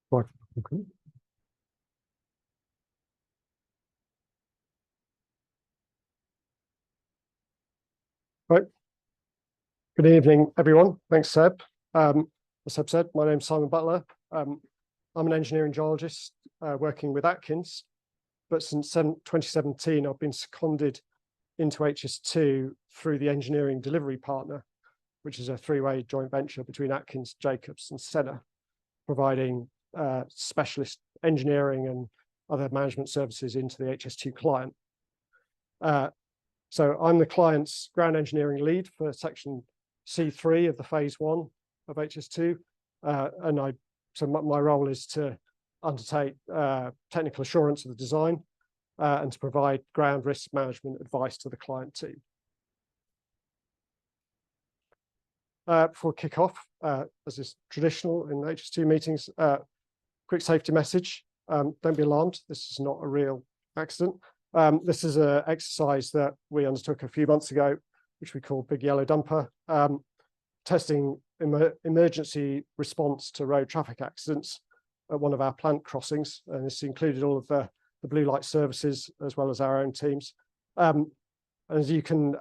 Right. Okay. Right. Good evening, everyone. Thanks, Seb. As Seb said, my name's Simon Butler. I'm an engineering geologist working with Atkins, but since 2017, I've been seconded into HS2 through the engineering delivery partner, which is a three-way joint venture between Atkins, Jacobs, and Senna, providing specialist engineering and other management services into the HS2 client. So I'm the client's ground engineering lead for section C3 of the phase 1 of HS2, so my role is to undertake technical assurance of the design and to provide ground risk management advice to the client team. Before I kick off, as is traditional in HS2 meetings, quick safety message. Don't be alarmed, this is not a real accident. This is an exercise that we undertook a few months ago, which we call Big Yellow Dumper, testing emergency response to road traffic accidents at one of our plant crossings. And this included all of the blue light services as well as our own teams. As you can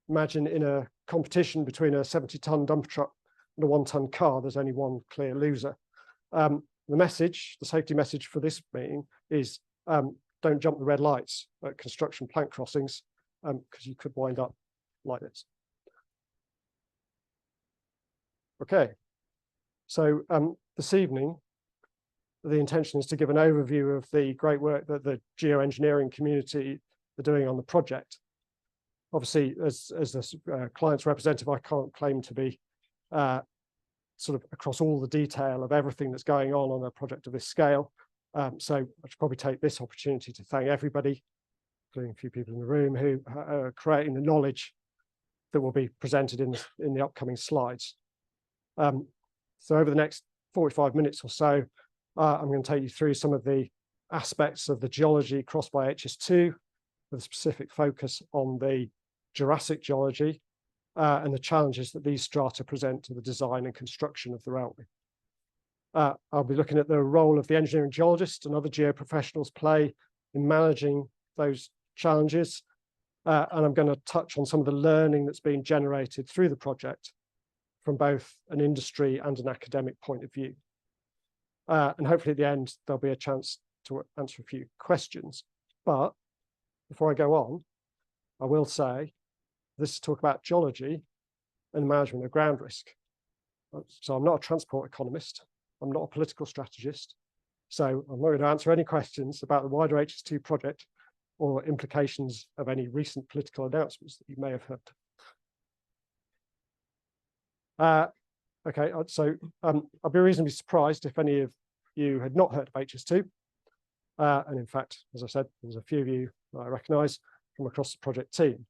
imagine, in a competition between a 70-ton dumper truck and a 1-ton car, there's only one clear loser. The safety message for this meeting is don't jump the red lights at construction plant crossings because you could wind up like this. Okay, so this evening, the intention is to give an overview of the great work that the geoengineering community are doing on the project. Obviously, as the client's representative, I can't claim to be sort of across all the detail of everything that's going on a project of this scale. So I should probably take this opportunity to thank everybody, including a few people in the room, who are creating the knowledge that will be presented in the upcoming slides. So over the next 45 minutes or so, I'm going to take you through some of the aspects of the geology crossed by HS2, with a specific focus on the Jurassic geology and the challenges that these strata present to the design and construction of the railway. I'll be looking at the role of the engineering geologist and other geoprofessionals play in managing those challenges. And I'm going to touch on some of the learning that's been generated through the project from both an industry and an academic point of view. And hopefully at the end, there'll be a chance to answer a few questions. But before I go on, I will say this is talk about geology and management of ground risk. So I'm not a transport economist. I'm not a political strategist, so I'm not going to answer any questions about the wider HS2 project or implications of any recent political announcements that you may have heard. Okay, so I'll be reasonably surprised if any of you had not heard of HS2. And in fact, as I said, there's a few of you that I recognise from across the project team.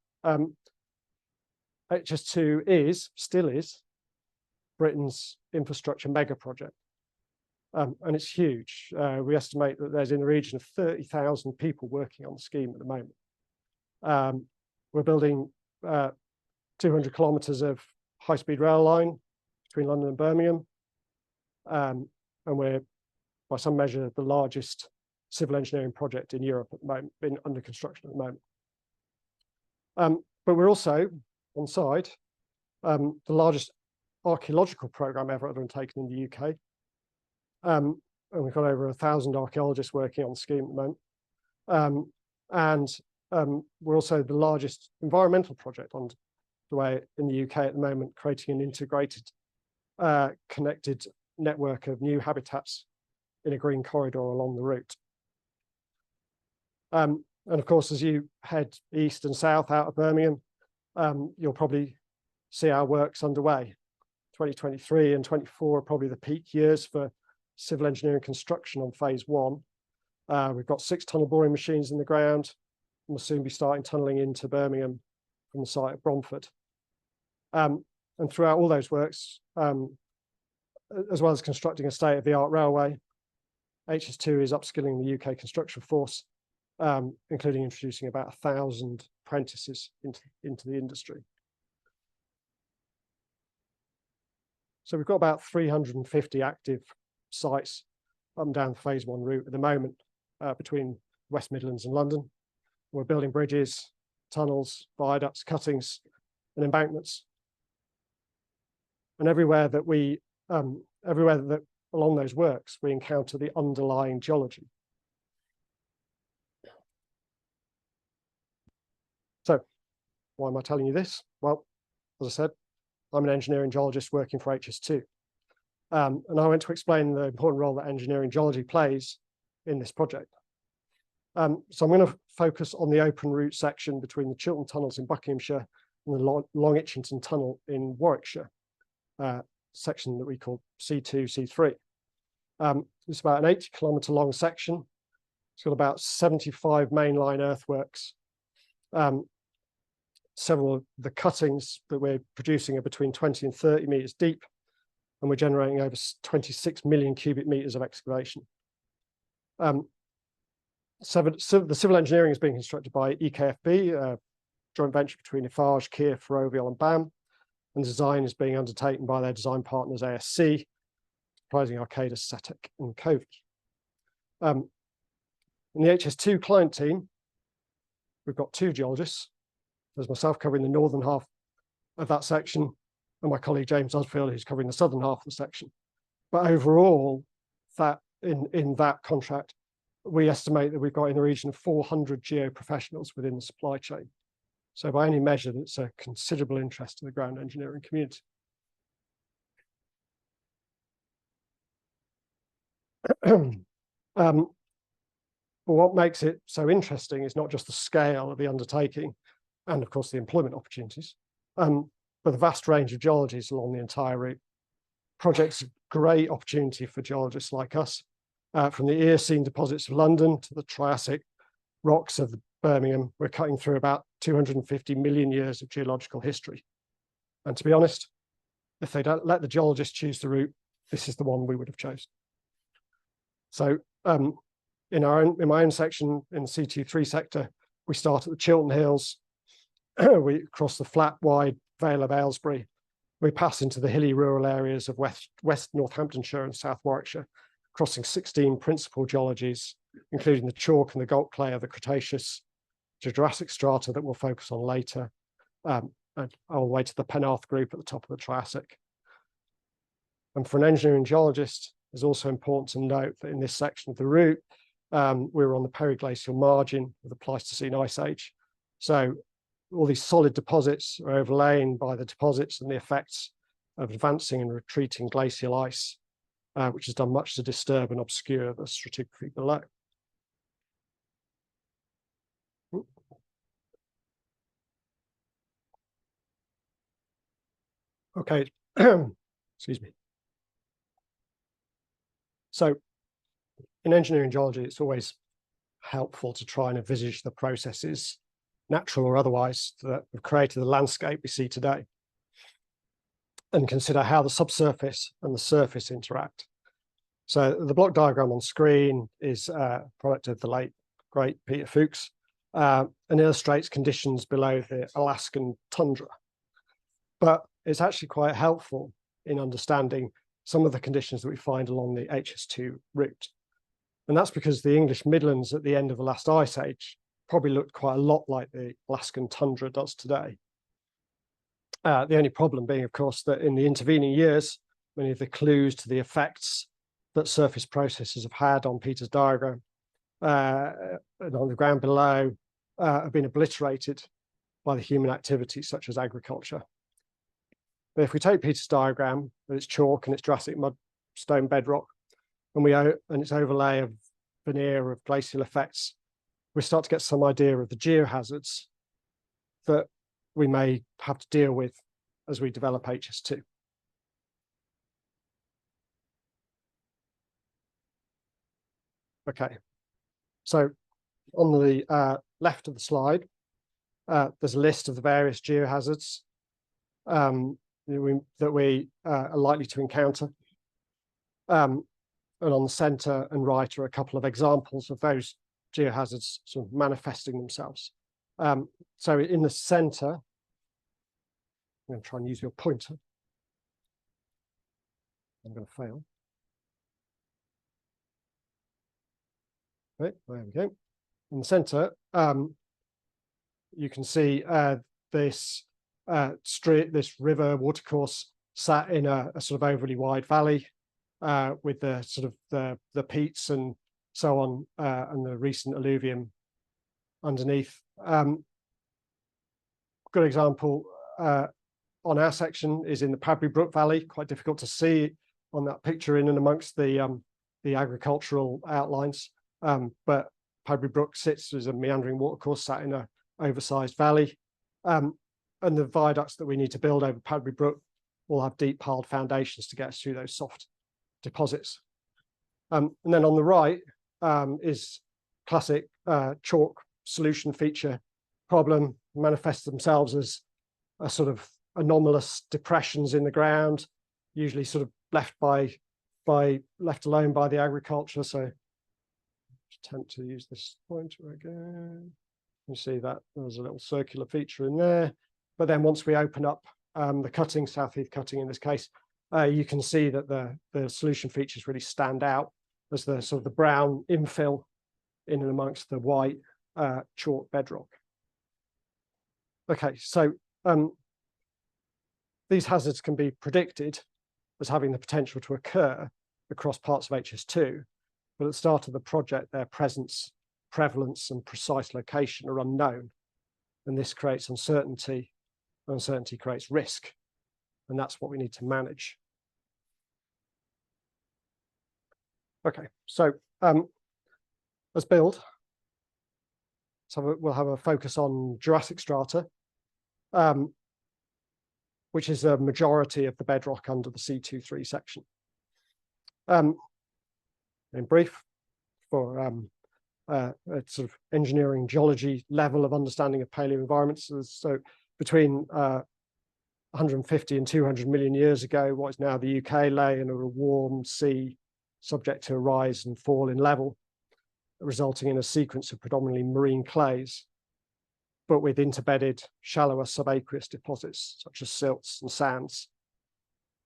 HS2 still is Britain's infrastructure mega project. And it's huge. We estimate that there's in the region of 30,000 people working on the scheme at the moment. We're building 200 kilometres of high-speed rail line between London and Birmingham. And we're, by some measure, the largest civil engineering project in Europe at the moment, been under construction at the moment. But we're also, on side, the largest archaeological programme ever undertaken in the UK. And we've got over 1,000 archaeologists working on the scheme at the moment. We're also the largest environmental project on the way in the UK at the moment, creating an integrated, connected network of new habitats in a green corridor along the route. And of course, as you head east and south out of Birmingham, you'll probably see our works underway. 2023 and 24 are probably the peak years for civil engineering construction on phase 1. We've got 6 tunnel boring machines in the ground, and we'll soon be starting tunnelling into Birmingham from the site at Bromford. And throughout all those works, as well as constructing a state-of-the-art railway, HS2 is upskilling the UK construction force, including introducing about 1,000 apprentices into the industry. So we've got about 350 active sites up and down the phase 1 route at the moment between West Midlands and London. We're building bridges, tunnels, viaducts, cuttings, and embankments. And everywhere that along those works, we encounter the underlying geology. So why am I telling you this? Well, as I said, I'm an engineering geologist working for HS2. And I want to explain the important role that engineering geology plays in this project. So I'm going to focus on the open route section between the Chiltern tunnels in Buckinghamshire and the Long Itchington tunnel in Warwickshire, section that we call C2, C3. It's about an 80-kilometre long section. It's got about 75 mainline earthworks. Several of the cuttings that we're producing are between 20 and 30 metres deep, and we're generating over 26 million cubic metres of excavation. The civil engineering is being constructed by EKFB, a joint venture between Eiffage, Kier, Ferrovial and BAM, and design is being undertaken by their design partners ASC, comprising Arcadis, Cetek and Covey. In the HS2 client team, we've got 2 geologists. There's myself covering the northern half of that section, and my colleague James Osfield, who's covering the southern half of the section. But overall, that in that contract, we estimate that we've got in the region of 400 geo-professionals within the supply chain. So by any measure, that's a considerable interest to the ground engineering community. But what makes it so interesting is not just the scale of the undertaking and, of course, the employment opportunities, but the vast range of geologies along the entire route. Project's a great opportunity for geologists like us, from the Eocene deposits of London to the Triassic rocks of Birmingham. We're cutting through about 250 million years of geological history. And to be honest, if they don't let the geologists choose the route, this is the one we would have chosen. So in my own section, in the C23 sector, we start at the Chiltern Hills, we cross the flat, wide Vale of Aylesbury, we pass into the hilly rural areas of West Northamptonshire and South Warwickshire, crossing 16 principal geologies, including the chalk and the galt clay of the Cretaceous, to Jurassic strata that we'll focus on later, and all the way to the Penarth group at the top of the Triassic. And for an engineering geologist, it's also important to note that in this section of the route, we were on the periglacial margin of the Pleistocene Ice Age. So all these solid deposits are overlain by the deposits and the effects of advancing and retreating glacial ice, which has done much to disturb and obscure the stratigraphy below. Okay, excuse me. So in engineering geology, it's always helpful to try and envisage the processes, natural or otherwise, that have created the landscape we see today, and consider how the subsurface and the surface interact. So the block diagram on screen is a product of the late, great Peter Fuchs, and illustrates conditions below the Alaskan tundra. But it's actually quite helpful in understanding some of the conditions that we find along the HS2 route. And that's because the English Midlands at the end of the last ice age probably looked quite a lot like the Alaskan tundra does today. The only problem being, of course, that in the intervening years, many of the clues to the effects that surface processes have had on Peter's diagram and on the ground below have been obliterated by the human activities such as agriculture. But if we take Peter's diagram with its chalk and its Jurassic mudstone bedrock, and its overlay of veneer of glacial effects, we start to get some idea of the geohazards that we may have to deal with as we develop HS2. Okay, so on the left of the slide, there's a list of the various geohazards that we are likely to encounter. And on the centre and right are a couple of examples of those geohazards sort of manifesting themselves. So in the centre, I'm going to try and use your pointer. I'm going to fail. Right, there we go. In the center, you can see this this river watercourse sat in a sort of overly wide valley with the sort of the peats and so on, and the recent alluvium underneath. Good example on our section is in the Padbury Brook Valley. Quite difficult to see on that picture in and amongst the agricultural outlines, but Padbury Brook sits as a meandering watercourse sat in an oversized valley, and the viaducts that we need to build over Padbury Brook will have deep piled foundations to get us through those soft deposits. And then on the right is classic chalk solution feature problem, manifest themselves as a sort of anomalous depressions in the ground, usually sort of left alone by the agriculture. So attempt to use this pointer again. You see that there's a little circular feature in there, but then once we open up the cutting, South Heath cutting in this case, you can see that the solution features really stand out as the sort of the brown infill in and amongst the white chalk bedrock. Okay, so these hazards can be predicted as having the potential to occur across parts of HS2, but at the start of the project, their presence, prevalence, and precise location are unknown, and this creates uncertainty. Uncertainty creates risk, and that's what we need to manage. Okay, so let's build. So we'll have a focus on Jurassic strata, which is a majority of the bedrock under the C23 section. In brief, for a sort of engineering geology level of understanding of paleo environments, so between 150 and 200 million years ago, what is now the UK lay in a warm sea subject to a rise and fall in level, resulting in a sequence of predominantly marine clays, but with interbedded shallower subaqueous deposits such as silts and sands,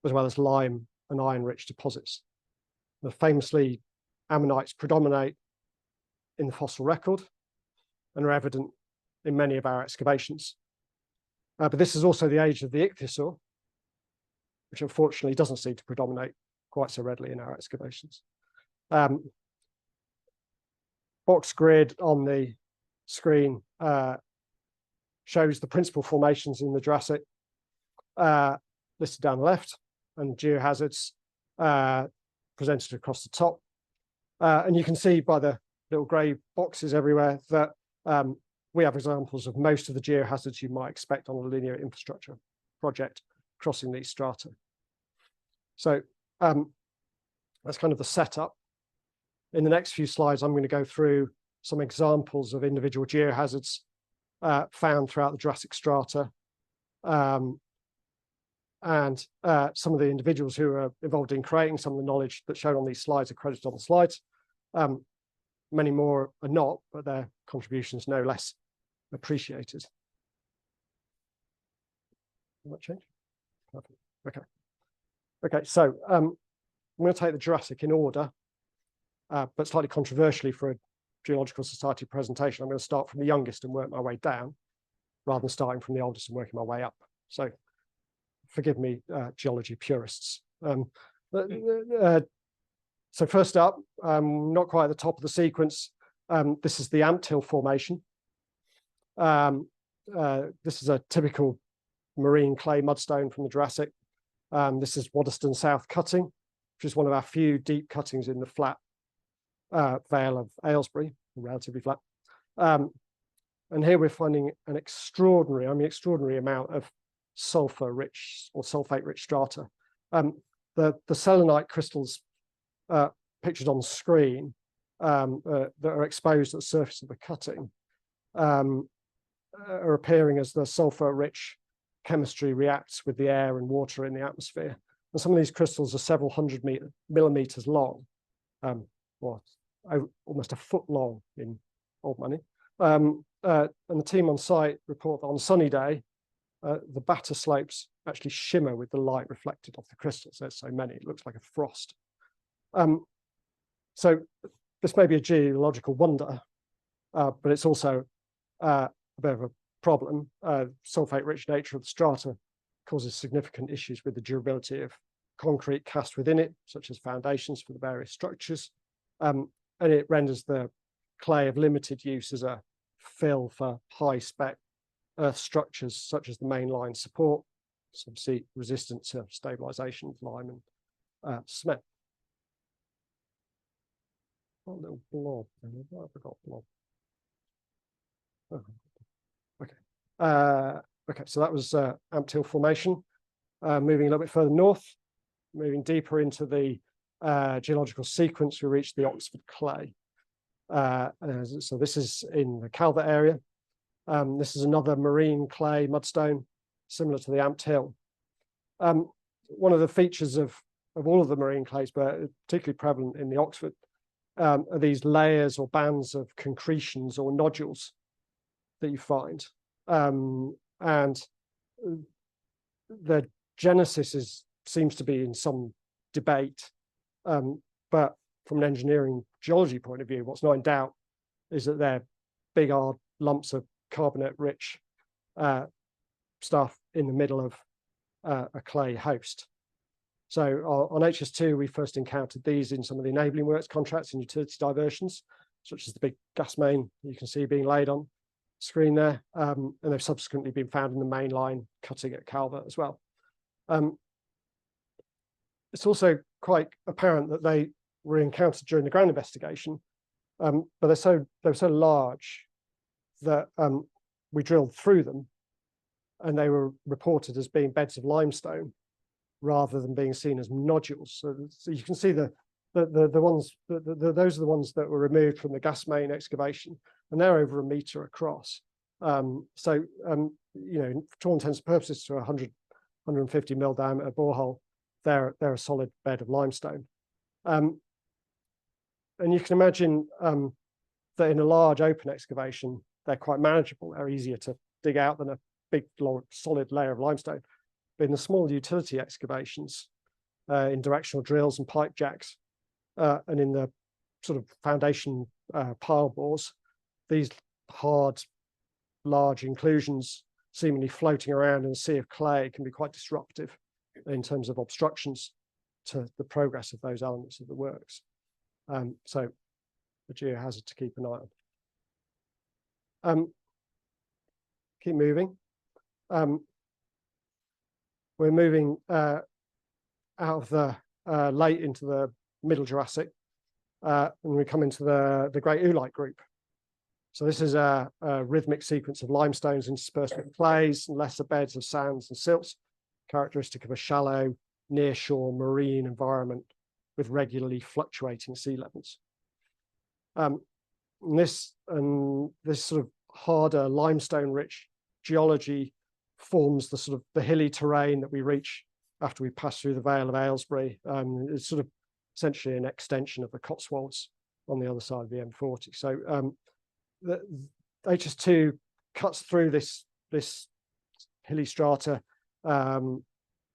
as well as lime and iron-rich deposits. The famously ammonites predominate in the fossil record and are evident in many of our excavations. But this is also the age of the ichthyosaur, which unfortunately doesn't seem to predominate quite so readily in our excavations. Box grid on the screen shows the principal formations in the Jurassic listed down the left, and geohazards presented across the top. And you can see by the little grey boxes everywhere that we have examples of most of the geohazards you might expect on a linear infrastructure project crossing these strata. So that's kind of the setup. In the next few slides, I'm going to go through some examples of individual geohazards found throughout the Jurassic strata, and some of the individuals who are involved in creating some of the knowledge that's shown on these slides are credited on the slides. Many more are not, but their contributions no less appreciated. Will that change? Perfect. Okay. Okay, so I'm going to take the Jurassic in order, but slightly controversially for a Geological Society presentation. I'm going to start from the youngest and work my way down, rather than starting from the oldest and working my way up. So forgive me, geology purists. So first up, not quite at the top of the sequence, this is the Anthill Formation. This is a typical marine clay mudstone from the Jurassic. This is Waddesdon South Cutting, which is one of our few deep cuttings in the flat Vale of Aylesbury, relatively flat. And here we're finding an extraordinary amount of sulfur-rich or sulfate-rich strata. The selenite crystals pictured on the screen that are exposed at the surface of the cutting are appearing as the sulfur-rich chemistry reacts with the air and water in the atmosphere. And some of these crystals are several hundred millimeters long, or almost a foot long in old money. And the team on site report that on a sunny day, the batter slopes actually shimmer with the light reflected off the crystals. There's so many, it looks like a frost. So this may be a geological wonder, but it's also a bit of a problem. Sulfate-rich nature of the strata causes significant issues with the durability of concrete cast within it, such as foundations for the various structures, and it renders the clay of limited use as a fill for high-spec earth structures, such as the mainline support, so obviously resistant to stabilization of lime and cement. Oh, little blob. I forgot blob. Oh, okay. Okay, so that was Amped Hill Formation. Moving a little bit further north, moving deeper into the geological sequence, we reach the Oxford clay. So this is in the Calvert area. This is another marine clay mudstone, similar to the Amped Hill. One of the features of all of the marine clays, but particularly prevalent in the Oxford, are these layers or bands of concretions or nodules that you find. And the genesis seems to be in some debate, but from an engineering geology point of view, what's not in doubt is that they're big hard lumps of carbonate-rich stuff in the middle of a clay host. So on HS2, we first encountered these in some of the enabling works contracts and utility diversions, such as the big gas main you can see being laid on screen there, and they've subsequently been found in the main line cutting at Calvert as well. It's also quite apparent that they were encountered during the ground investigation, but they were so large that we drilled through them, and they were reported as being beds of limestone rather than being seen as nodules. So you can see the ones, those are the ones that were removed from the gas main excavation, and they're over 1 meter across. You know, for all intents and purposes, to 150 mil diameter borehole, they're a solid bed of limestone. And you can imagine that in a large open excavation, they're quite manageable. They're easier to dig out than a big, solid layer of limestone. But in the small utility excavations, in directional drills and pipe jacks, and in the sort of foundation pile bores, these hard, large inclusions seemingly floating around in a sea of clay can be quite disruptive in terms of obstructions to the progress of those elements of the works. So a geohazard to keep an eye on. Keep moving. We're moving out of the late into the Middle Jurassic, and we come into the Great Oolite Group. So this is a rhythmic sequence of limestones interspersed with clays and lesser beds of sands and silts, characteristic of a shallow, near-shore marine environment with regularly fluctuating sea levels. This sort of harder limestone-rich geology forms the sort of the hilly terrain that we reach after we pass through the Vale of Aylesbury. It's sort of essentially an extension of the Cotswolds on the other side of the M40. So the HS2 cuts through this hilly strata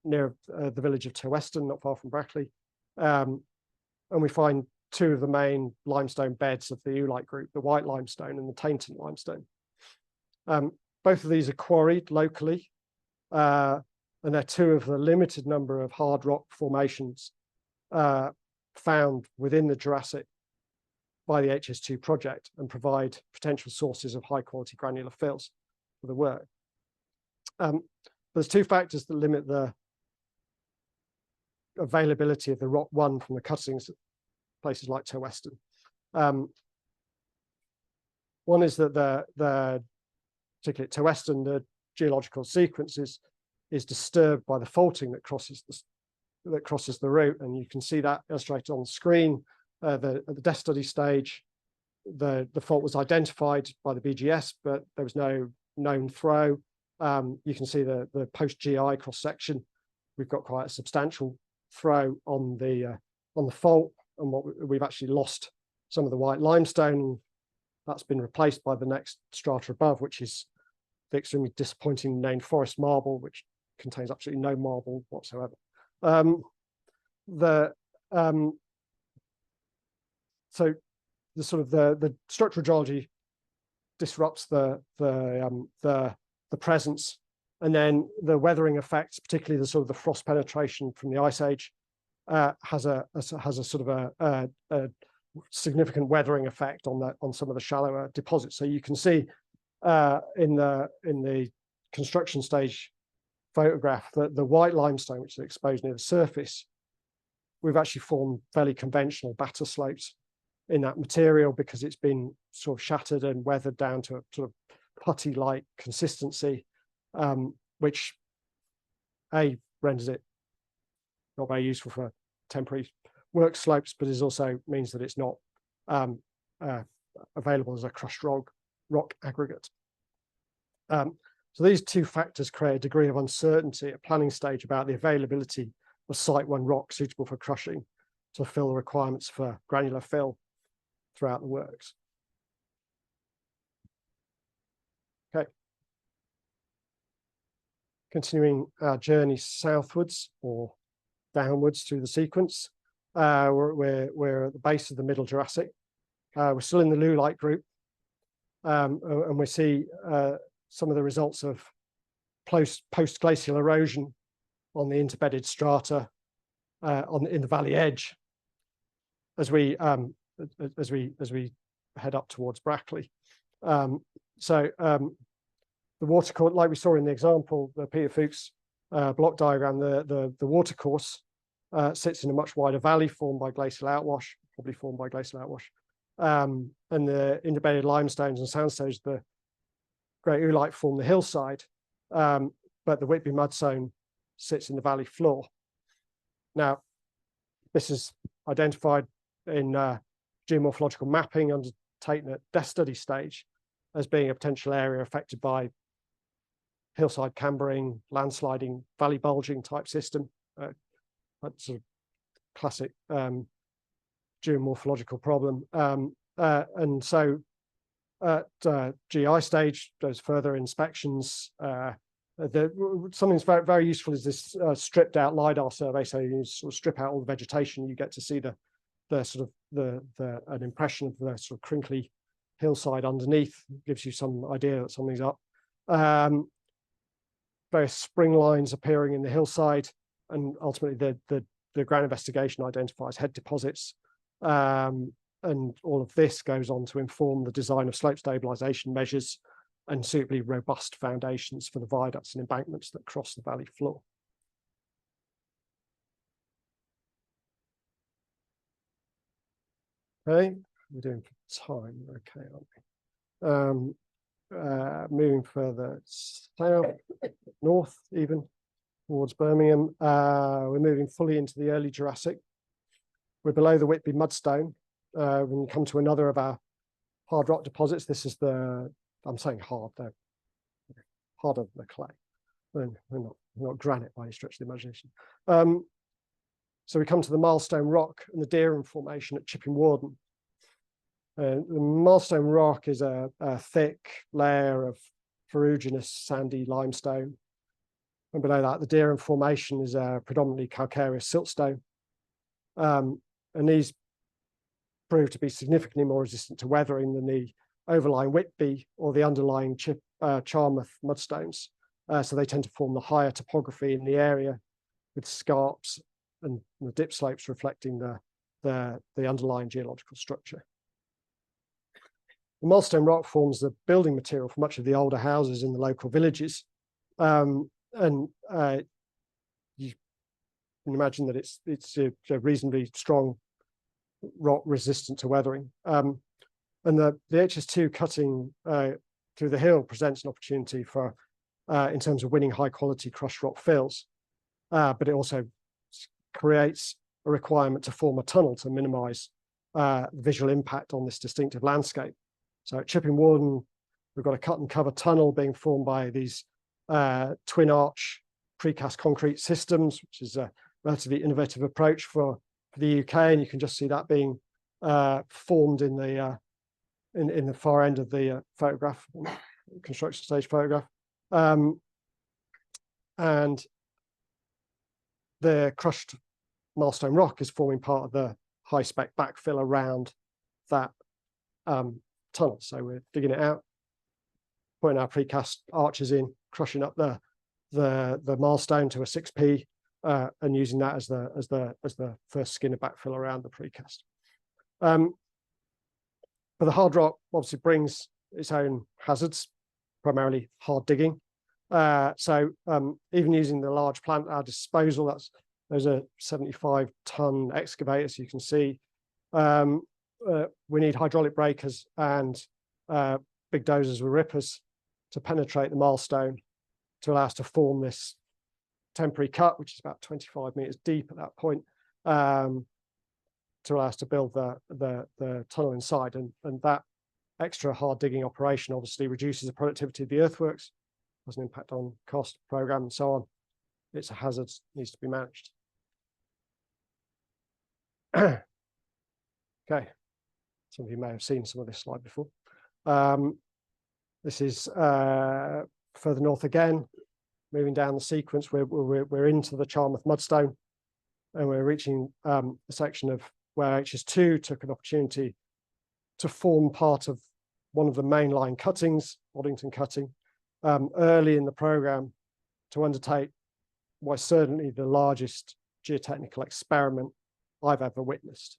near the village of Toweston, not far from Brackley, and we find two of the main limestone beds of the Oolite Group, the White Limestone and the Tainton Limestone. Both of these are quarried locally, and they're two of the limited number of hard rock formations found within the Jurassic by the HS2 project, and provide potential sources of high quality granular fills for the work. There's two factors that limit the availability of the rock one from the cuttings at places like Toweston. One is that particularly at Toweston, the geological sequence is disturbed by the faulting that crosses the route, and you can see that illustrated on the screen. At the depth study stage, the fault was identified by the BGS, but there was no known throw. You can see the post-GI cross-section. We've got quite a substantial throw on the fault, and we've actually lost some of the white limestone. That's been replaced by the next strata above, which is the extremely disappointing named forest marble, which contains absolutely no marble whatsoever. So the structural geology disrupts the presence, and then the weathering effects, particularly the sort of the frost penetration from the ice age, has a sort of a significant weathering effect on some of the shallower deposits. So you can see in the construction stage photograph that the white limestone, which is exposed near the surface, we've actually formed fairly conventional batter slopes in that material because it's been sort of shattered and weathered down to a sort of putty-like consistency, which renders it not very useful for temporary work slopes, but is also means that it's not available as a crushed rock aggregate. So these two factors create a degree of uncertainty at planning stage about the availability of Site 1 rock suitable for crushing to fill the requirements for granular fill throughout the works. Okay. Continuing our journey southwards or downwards through the sequence, we're at the base of the Middle Jurassic. We're still in the Lulite group, and we see some of the results of post-glacial erosion on the interbedded strata in the valley edge as we head up towards Brackley. The watercourse, like we saw in the example, the Peter Fuchs block diagram, the watercourse sits in a much wider valley formed by glacial outwash, probably formed by glacial outwash. And the interbedded limestones and sandstones, the Great Oolite, form the hillside, but the Whitby mudstone sits in the valley floor. Now, this is identified in geomorphological mapping undertaken at depth study stage as being a potential area affected by hillside cambering, landsliding, valley bulging type system. That's a classic geomorphological problem. And so at GI stage, there's further inspections. Something that's very, very useful is this stripped out LiDAR survey. So you sort of strip out all the vegetation, you get to see an impression of the sort of crinkly hillside underneath. Gives you some idea that something's up. Various spring lines appearing in the hillside, and ultimately the ground investigation identifies head deposits. And all of this goes on to inform the design of slope stabilization measures and suitably robust foundations for the viaducts and embankments that cross the valley floor. Okay, we're doing for time, okay, aren't we? Moving further south, north even, towards Birmingham. We're moving fully into the early Jurassic. We're below the Whitby mudstone. When we come to another of our hard rock deposits, this is I'm saying hard, they're harder than the clay. We're not granite by any stretch of the imagination. So we come to the Milestone Rock and the Deering Formation at Chipping Warden. The Milestone Rock is a thick layer of ferruginous sandy limestone. And below that, the Deering Formation is a predominantly calcareous siltstone. And these prove to be significantly more resistant to weathering than the overlying Whitby or the underlying Charmouth mudstones. So they tend to form the higher topography in the area with scarps and the dip slopes reflecting the underlying geological structure. The Milestone Rock forms the building material for much of the older houses in the local villages. You can imagine that it's a reasonably strong rock resistant to weathering. And the HS2 cutting through the hill presents an opportunity for, in terms of winning high quality crushed rock fills, but it also creates a requirement to form a tunnel to minimize visual impact on this distinctive landscape. So at Chipping Warden, we've got a cut and cover tunnel being formed by these twin arch precast concrete systems, which is a relatively innovative approach for the UK, and you can just see that being formed in the far end of the photograph, construction stage photograph. And the crushed Milestone Rock is forming part of the high spec backfill around that tunnel. So we're digging it out, putting our precast arches in, crushing up the milestone to a 6p, and using that as the first skin of backfill around the precast. But the hard rock obviously brings its own hazards, primarily hard digging. So even using the large plant at our disposal, those are 75-ton excavators, you can see. We need hydraulic breakers and big dozers with rippers to penetrate the milestone to allow us to form this temporary cut, which is about 25 meters deep at that point, to allow us to build the tunnel inside. And that extra hard digging operation obviously reduces the productivity of the earthworks, has an impact on cost, program, and so on. It's a hazard, needs to be managed. Okay, some of you may have seen some of this slide before. This is further north again, moving down the sequence. We're into the Charmouth mudstone, and we're reaching a section of where HS2 took an opportunity to form part of one of the mainline cuttings, Boddington cutting, early in the program to undertake what is certainly the largest geotechnical experiment I've ever witnessed.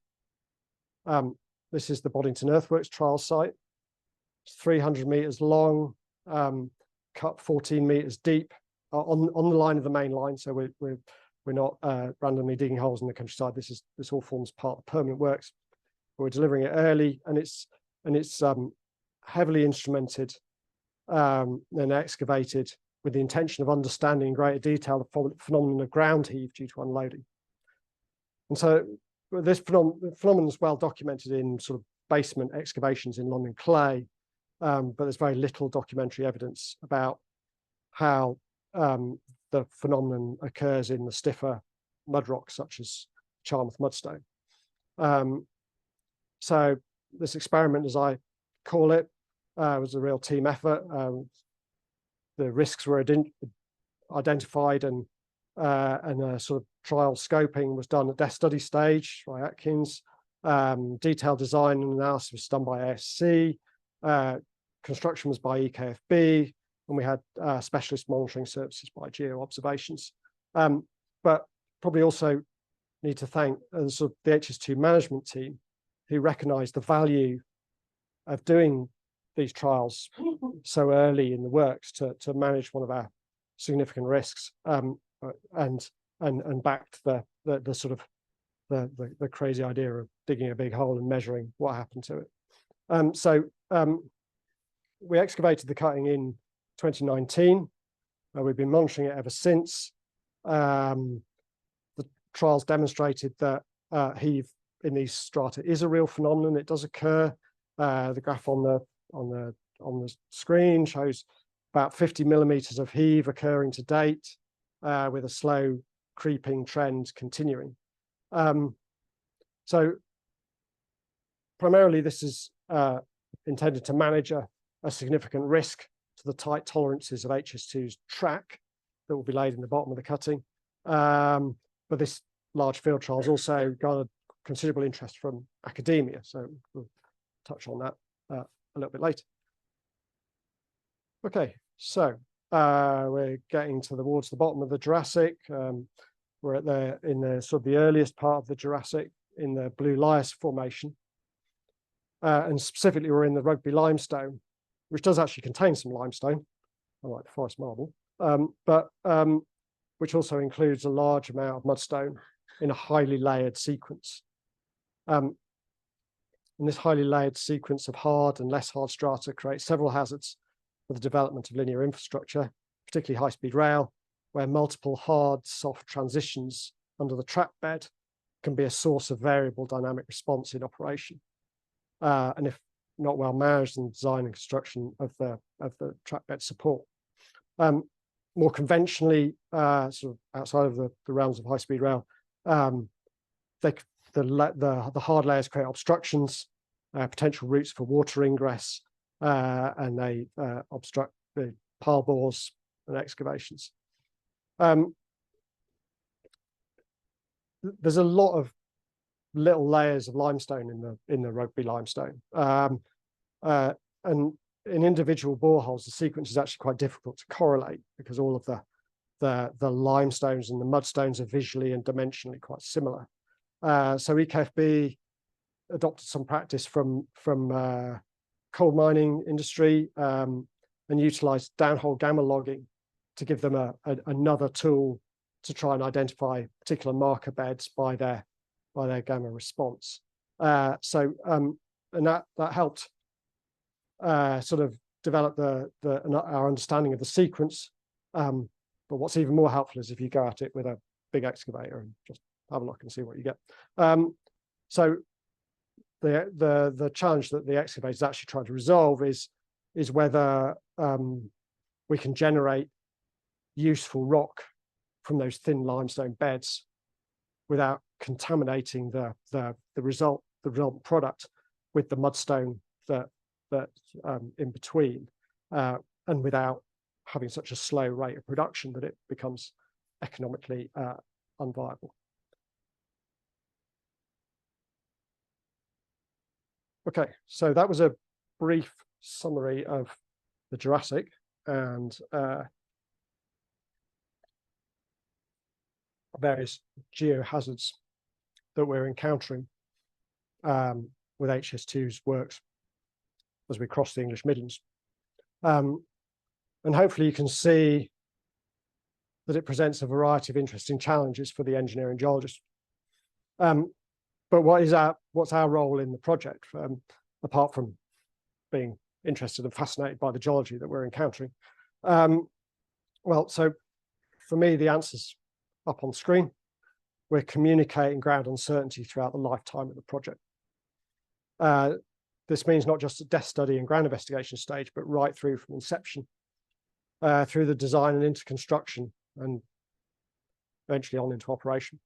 This is the Boddington Earthworks trial site. It's 300 meters long, cut 14 meters deep on the line of the main line. So we're not randomly digging holes in the countryside. This all forms part of permanent works. We're delivering it early, and it's heavily instrumented and excavated with the intention of understanding in greater detail the phenomenon of ground heave due to unloading. And so this phenomenon is well documented in sort of basement excavations in London clay, but there's very little documentary evidence about how the phenomenon occurs in the stiffer mud rocks such as Charmouth mudstone. So this experiment, as I call it, was a real team effort. The risks were identified, and a sort of trial scoping was done at desk study stage by Atkins. Detailed design and analysis was done by ASC. Construction was by EKFB, and we had specialist monitoring services by Geo Observations. But probably also need to thank sort of the HS2 management team, who recognised the value of doing these trials so early in the works to manage one of our significant risks, and backed the sort of the crazy idea of digging a big hole and measuring what happened to it. So we excavated the cutting in 2019. We've been monitoring it ever since. The trials demonstrated that heave in these strata is a real phenomenon. It does occur. The graph on the screen shows about 50 millimeters of heave occurring to date, with a slow creeping trend continuing. So primarily this is intended to manage a significant risk to the tight tolerances of HS2's track that will be laid in the bottom of the cutting. But this large field trial has also garnered considerable interest from academia, so we'll touch on that a little bit later. Okay, so we're getting towards the bottom of the Jurassic. We're in the sort of the earliest part of the Jurassic in the Blue Lias Formation, and specifically we're in the Rugby Limestone, which does actually contain some limestone, unlike the Forest Marble, but which also includes a large amount of mudstone in a highly layered sequence. And this highly layered sequence of hard and less hard strata creates several hazards for the development of linear infrastructure, particularly high-speed rail, where multiple hard, soft transitions under the track bed can be a source of variable dynamic response in operation. And if not well managed in design and construction of the track bed support. More conventionally, sort of outside of the realms of high-speed rail, the hard layers create obstructions, potential routes for water ingress, and they obstruct the pile bores and excavations. There's a lot of little layers of limestone in the Rugby Limestone. And in individual boreholes, the sequence is actually quite difficult to correlate because all of the limestones and the mudstones are visually and dimensionally quite similar. So EKFB adopted some practice from coal mining industry and utilized downhole gamma logging to give them another tool to try and identify particular marker beds by their gamma response. And that helped sort of develop our understanding of the sequence. But what's even more helpful is if you go at it with a big excavator and just have a look and see what you get. So the challenge that the excavator is actually trying to resolve is whether we can generate useful rock from those thin limestone beds without contaminating the resultant product with the mudstone that in between, and without having such a slow rate of production that it becomes economically unviable. Okay, so that was a brief summary of the Jurassic and various geohazards that we're encountering with HS2's works as we cross the English Midlands. And hopefully you can see that it presents a variety of interesting challenges for the engineering geologist. But what's our role in the project, apart from being interested and fascinated by the geology that we're encountering? Well, so for me, the answer's up on screen. We're communicating ground uncertainty throughout the lifetime of the project. This means not just at depth study and ground investigation stage, but right through from inception, through the design and into construction, and eventually on into operation.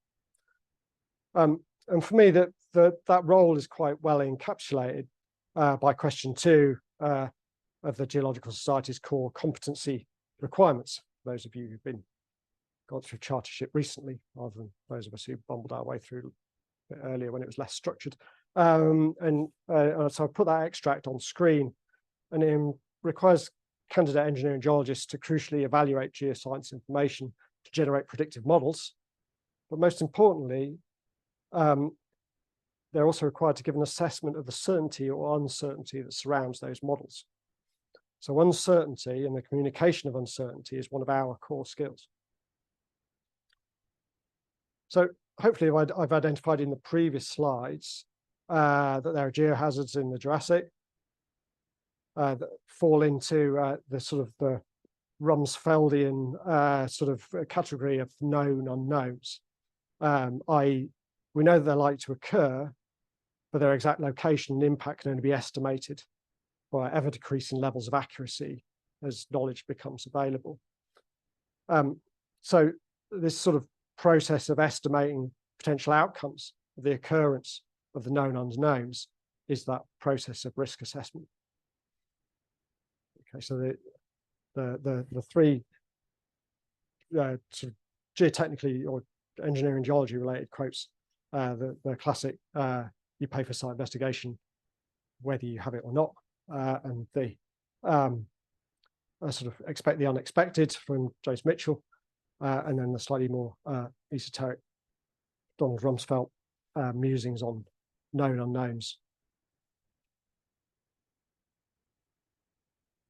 And for me, that role is quite well encapsulated by question 2 of the Geological Society's core competency requirements. Those of you who've gone through chartership recently, rather than those of us who bumbled our way through a bit earlier when it was less structured. So I put that extract on screen, and it requires candidate engineering geologists to crucially evaluate geoscience information to generate predictive models. But most importantly, they're also required to give an assessment of the certainty or uncertainty that surrounds those models. So uncertainty and the communication of uncertainty is one of our core skills. So hopefully I've identified in the previous slides that there are geohazards in the Jurassic that fall into the sort of the Rumsfeldian sort of category of known unknowns. We know that they're likely to occur, but their exact location and impact can only be estimated by ever decreasing levels of accuracy as knowledge becomes available. So this sort of process of estimating potential outcomes of the occurrence of the known unknowns is that process of risk assessment. Okay, so the three sort of geotechnically or engineering geology related quotes, the classic you pay for site investigation whether you have it or not, and the sort of expect the unexpected from James Mitchell, and then the slightly more esoteric Donald Rumsfeld musings on known unknowns.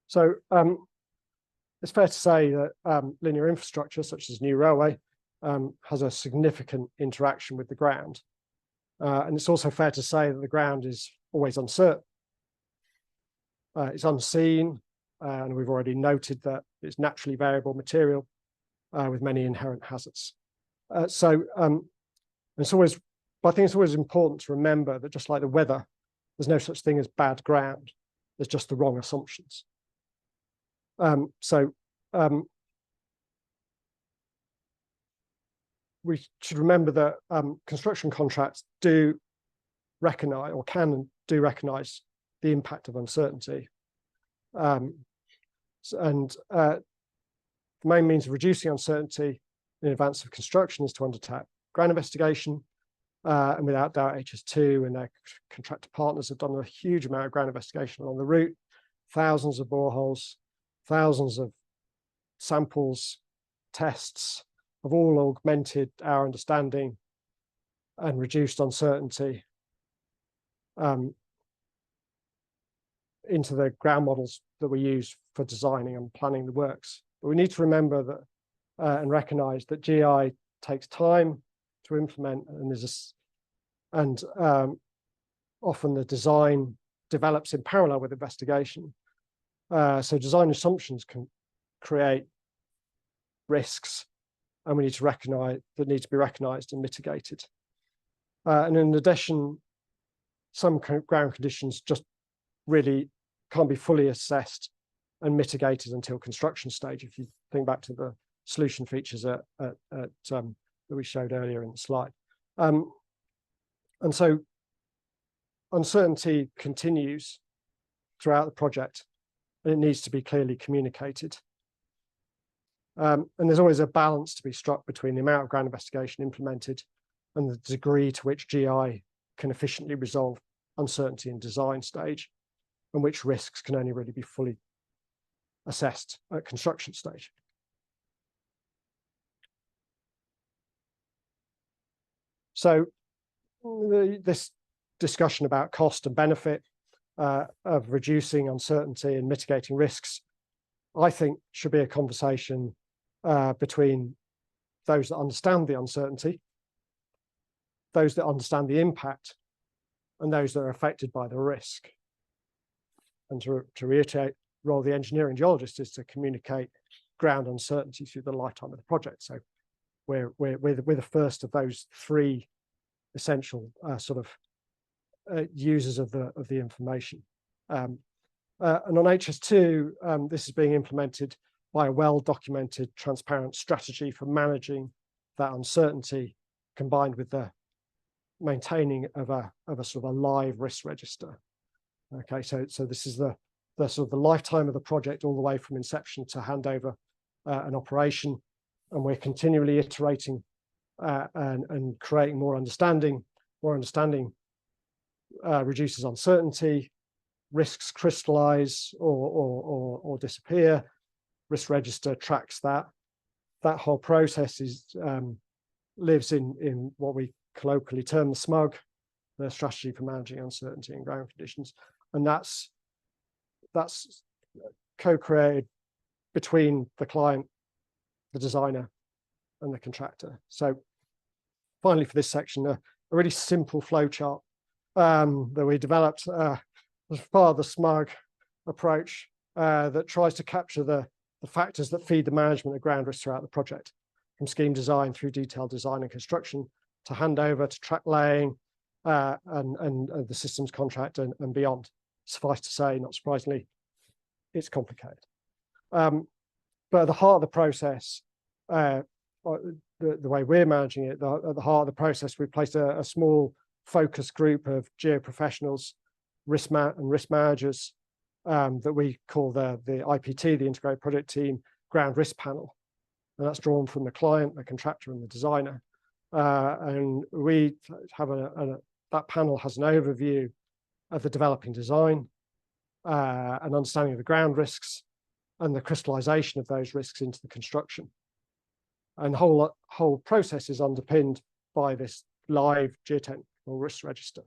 So it's fair to say that linear infrastructure such as new railway has a significant interaction with the ground. And it's also fair to say that the ground is always uncertain. It's unseen, and we've already noted that it's naturally variable material with many inherent hazards. So it's always, but I think it's always important to remember that just like the weather, there's no such thing as bad ground. There's just the wrong assumptions. We should remember that construction contracts do recognize, or can do recognize, the impact of uncertainty. The main means of reducing uncertainty in advance of construction is to undertake ground investigation And without doubt, HS2 and their contractor partners have done a huge amount of ground investigation along the route, thousands of boreholes, thousands of samples, tests have all augmented our understanding and reduced uncertainty into the ground models that we use for designing and planning the works. But we need to remember that and recognize that GI takes time to implement, and often the design develops in parallel with investigation. So design assumptions can create risks, and we need to recognize that need to be recognized and mitigated. And in addition, some ground conditions just really can't be fully assessed and mitigated until construction stage. If you think back to the solution features that we showed earlier in the slide. And so uncertainty continues throughout the project, and it needs to be clearly communicated. And there's always a balance to be struck between the amount of ground investigation implemented and the degree to which GI can efficiently resolve uncertainty in design stage, and which risks can only really be fully assessed at construction stage. So this discussion about cost and benefit of reducing uncertainty and mitigating risks, I think should be a conversation between those that understand the uncertainty, those that understand the impact, and those that are affected by the risk. And to reiterate, the role of the engineering geologist is to communicate ground uncertainty through the lifetime of the project. So we're the first of those three essential users of the information. And on HS2, this is being implemented by a well-documented, transparent strategy for managing that uncertainty, combined with the maintaining of a sort of a live risk register. Okay, so this is the sort of the lifetime of the project, all the way from inception to handover and operation, and we're continually iterating and creating more understanding. More understanding reduces uncertainty, risks crystallize or disappear. Risk register tracks that. That whole process lives in what we colloquially term the SMUG, the strategy for managing uncertainty in ground conditions, and that's co-created between the client, the designer, and the contractor. So finally, for this section, a really simple flowchart that we developed as part of the SMUG approach that tries to capture the factors that feed the management of ground risk throughout the project, from scheme design through detailed design and construction to handover to track laying and the systems contract and beyond. Suffice to say, not surprisingly, it's complicated. But at the heart of the process, the way we're managing it, at the heart of the process, we've placed a small focus group of geoprofessionals, risk managers that we call the IPT, the Integrated Project Team Ground Risk Panel. And that's drawn from the client, the contractor, and the designer. And we have that panel has an overview of the developing design, an understanding of the ground risks, and the crystallization of those risks into the construction. And the whole process is underpinned by this live geotechnical risk register.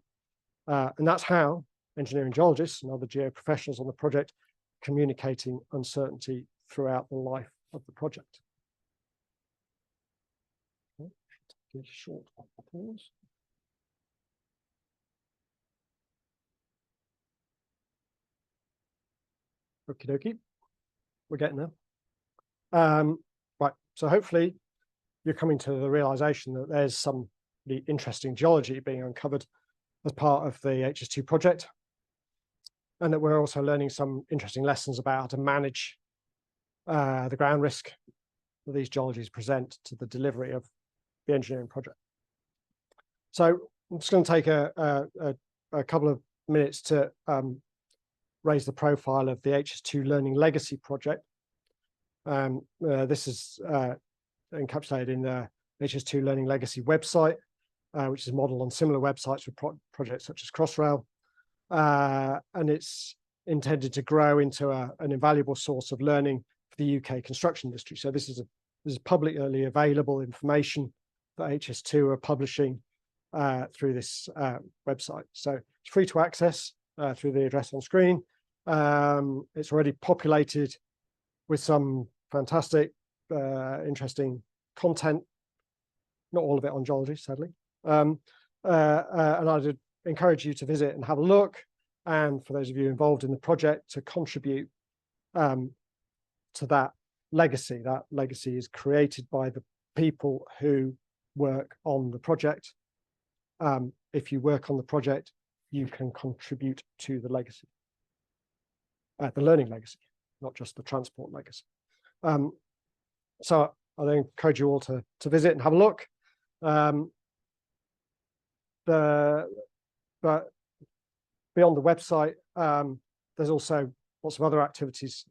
And that's how engineering geologists and other geoprofessionals on the project communicating uncertainty throughout the life of the project. Okay, take a short pause. Okie dokie, we're getting there. Right, so hopefully you're coming to the realization that there's some really interesting geology being uncovered as part of the HS2 project, and that we're also learning some interesting lessons about how to manage the ground risk that these geologies present to the delivery of the engineering project. So I'm just going to take a couple of minutes to raise the profile of the HS2 Learning Legacy project. This is encapsulated in the HS2 Learning Legacy website. which is modeled on similar websites with projects such as Crossrail. And it's intended to grow into an invaluable source of learning for the UK construction industry. So this is publicly available information that HS2 are publishing through this website. So it's free to access through the address on screen. It's already populated with some fantastic, interesting content, not all of it on geology, sadly. And I'd encourage you to visit and have a look. And for those of you involved in the project, to contribute to that legacy. That legacy is created by the people who work on the project. If you work on the project, you can contribute to the legacy, the learning legacy, not just the transport legacy. So I encourage you all to visit and have a look. But beyond the website, there's also lots of other activities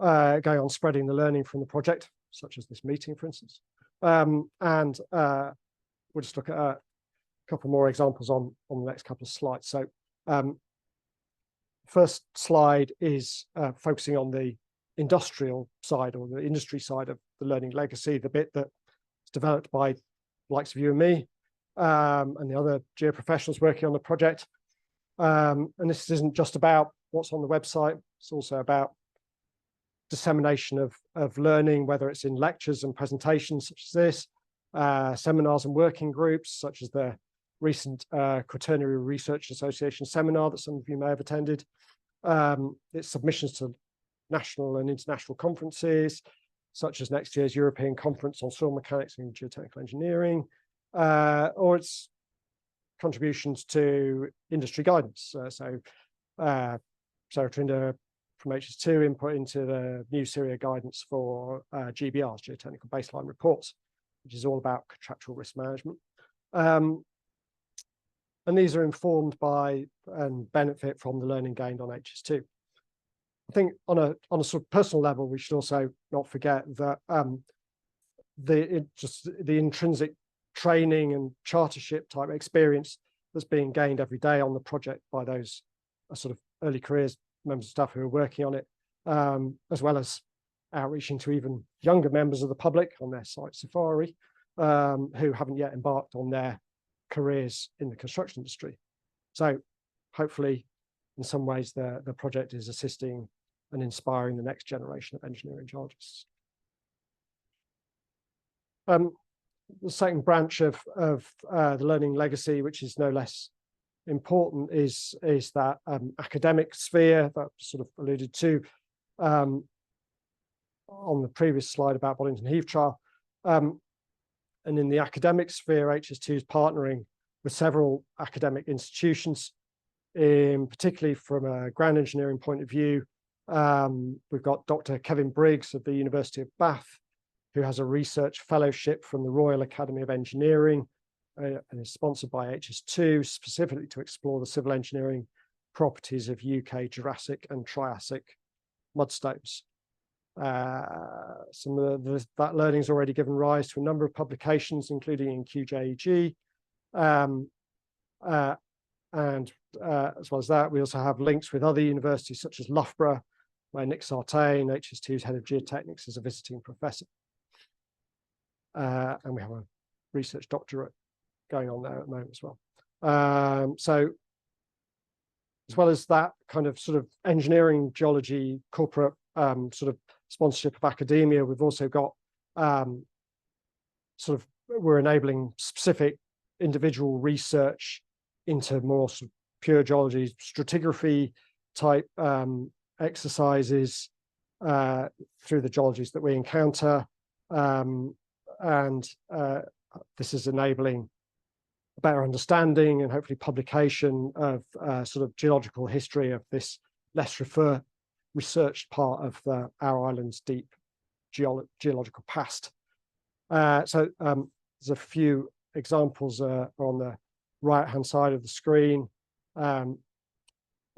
going on spreading the learning from the project, such as this meeting, for instance. And we'll just look at a couple more examples on the next couple of slides. So first slide is focusing on the industrial side, or the industry side of the learning legacy, the bit that's developed by the likes of you and me, and the other geoprofessionals working on the project. And this isn't just about what's on the website, it's also about dissemination of learning, whether it's in lectures and presentations such as this, seminars and working groups, such as the recent Quaternary Research Association seminar that some of you may have attended. It's submissions to national and international conferences, such as next year's European Conference on Soil Mechanics and Geotechnical Engineering, or it's contributions to industry guidance. So Sarah Trinder from HS2 input into the new Syria guidance for GBRs, Geotechnical Baseline Reports, which is all about contractual risk management. And these are informed by and benefit from the learning gained on HS2. I think on a sort of personal level, we should also not forget that the intrinsic training and chartership type experience that's being gained every day on the project by those sort of early careers members of staff who are working on it, as well as outreaching to even younger members of the public on their site safari, who haven't yet embarked on their careers in the construction industry. So hopefully, in some ways, the project is assisting and inspiring the next generation of engineering geologists. The second branch of the learning legacy, which is no less important, is that academic sphere that sort of alluded to on the previous slide about Boddington Heath trial. And in the academic sphere, HS2 is partnering with several academic institutions, particularly from a ground engineering point of view. We've got Dr. Kevin Briggs of the University of Bath, who has a research fellowship from the Royal Academy of Engineering and is sponsored by HS2, specifically to explore the civil engineering properties of UK Jurassic and Triassic mudstones. Some of that learning has already given rise to a number of publications, including in QJEG. And as well as that, we also have links with other universities such as Loughborough, where Nick Sartain, HS2's head of geotechnics, is a visiting professor. And we have a research doctorate going on there at the moment as well. So as well as that kind of sort of engineering geology corporate sort of sponsorship of academia, we've also got we're enabling specific individual research into more sort of pure geology, stratigraphy type exercises through the geologies that we encounter. And this is enabling a better understanding and hopefully publication of sort of geological history of this less researched part of our island's deep geological past. So there's a few examples on the right-hand side of the screen. And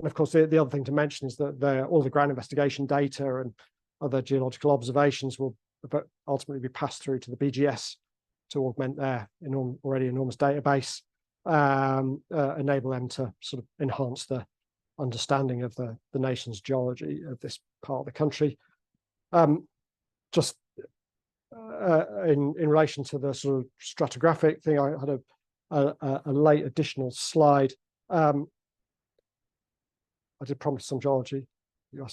of course, the other thing to mention is that all the ground investigation data and other geological observations will ultimately be passed through to the BGS to augment their already enormous database, enable them to sort of enhance the understanding of the nation's geology of this part of the country. Just in relation to the sort of stratigraphic thing, I had a late additional slide. I did promise some geology. You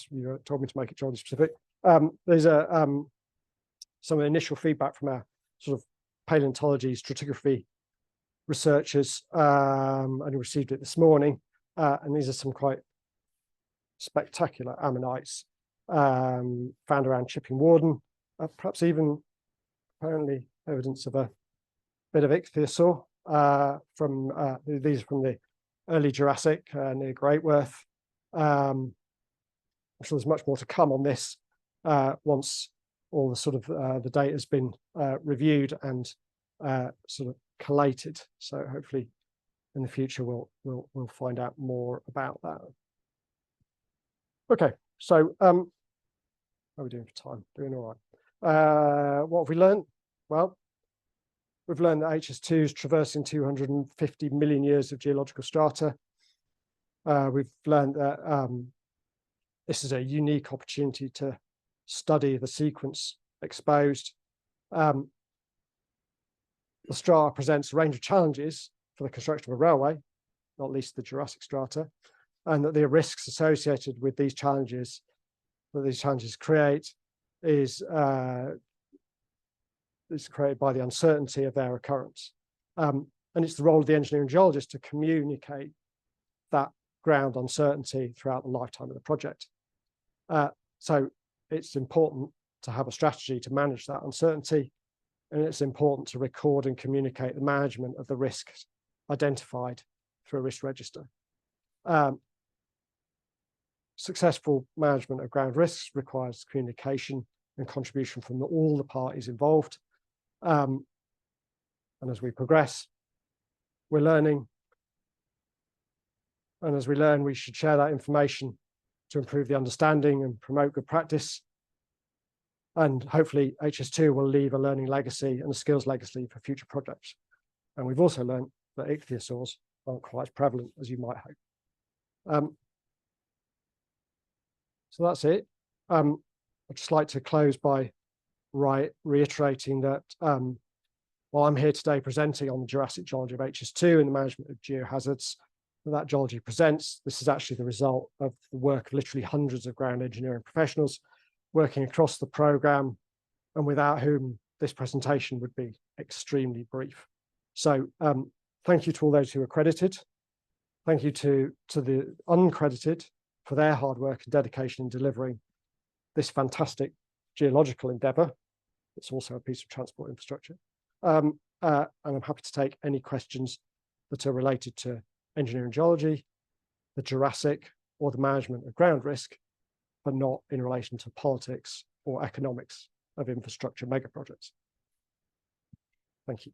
told me to make it geology specific. There's some initial feedback from our sort of paleontology stratigraphy researchers, and we received it this morning. And these are some quite spectacular ammonites found around Chipping Warden, perhaps even apparently evidence of a bit of ichthyosaur from these are from the early Jurassic near Greatworth. I'm sure there's much more to come on this once all the sort of the data has been reviewed and sort of collated. So hopefully in the future we'll find out more about that. Okay, so how are we doing for time? Doing all right. What have we learned? Well, we've learned that HS2 is traversing 250 million years of geological strata. We've learned that this is a unique opportunity to study the sequence exposed. The strata presents a range of challenges for the construction of a railway, not least the Jurassic strata, and that the risks associated with these challenges that these challenges create is created by the uncertainty of their occurrence. And it's the role of the engineering geologist to communicate that ground uncertainty throughout the lifetime of the project. So it's important to have a strategy to manage that uncertainty, and it's important to record and communicate the management of the risks identified through a risk register. Successful management of ground risks requires communication and contribution from all the parties involved. And as we progress, we're learning. And as we learn, we should share that information to improve the understanding and promote good practice. And hopefully HS2 will leave a learning legacy and a skills legacy for future projects. And we've also learned that ichthyosaurs aren't quite as prevalent as you might hope. So that's it. I'd just like to close by reiterating that while I'm here today presenting on the Jurassic geology of HS2 and the management of geohazards that geology presents, this is actually the result of the work of literally hundreds of ground engineering professionals working across the programme, and without whom this presentation would be extremely brief. So thank you to all those who are credited. Thank you to the uncredited for their hard work and dedication in delivering this fantastic geological endeavour. It's also a piece of transport infrastructure. And I'm happy to take any questions that are related to engineering geology, the Jurassic, or the management of ground risk, but not in relation to politics or economics of infrastructure mega projects. Thank you.